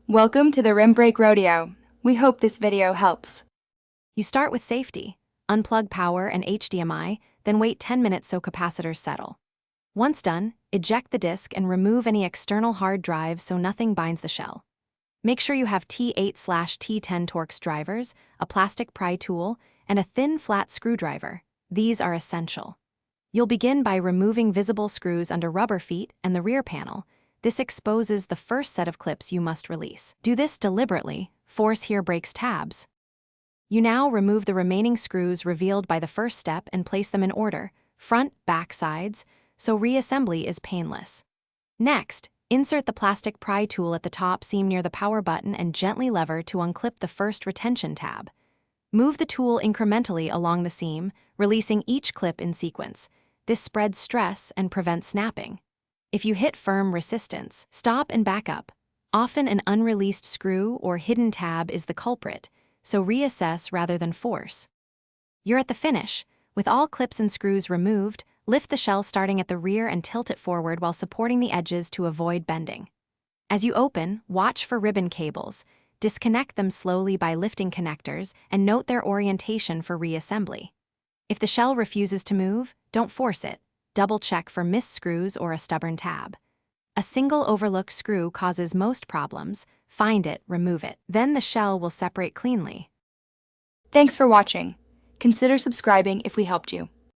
Welcome to the Rim Break Rodeo. We hope this video helps. You start with safety. Unplug power and HDMI, then wait 10 minutes so capacitors settle. Once done, eject the disk and remove any external hard drives so nothing binds the shell. Make sure you have T8/T10 Torx drivers, a plastic pry tool, and a thin flat screwdriver. These are essential. You'll begin by removing visible screws under rubber feet and the rear panel. This exposes the first set of clips you must release. Do this deliberately. Force here breaks tabs. You now remove the remaining screws revealed by the first step and place them in order, front, back, sides, so reassembly is painless. Next, insert the plastic pry tool at the top seam near the power button and gently lever to unclip the first retention tab. Move the tool incrementally along the seam, releasing each clip in sequence. This spreads stress and prevents snapping. If you hit firm resistance, stop and back up. Often an unreleased screw or hidden tab is the culprit, so reassess rather than force. You're at the finish. With all clips and screws removed, lift the shell starting at the rear and tilt it forward while supporting the edges to avoid bending. As you open, watch for ribbon cables. Disconnect them slowly by lifting connectors and note their orientation for reassembly. If the shell refuses to move, don't force it. Double-check for missed screws or a stubborn tab. A single overlooked screw causes most problems. Find it, remove it. Then the shell will separate cleanly. Thanks for watching. Consider subscribing if we helped you.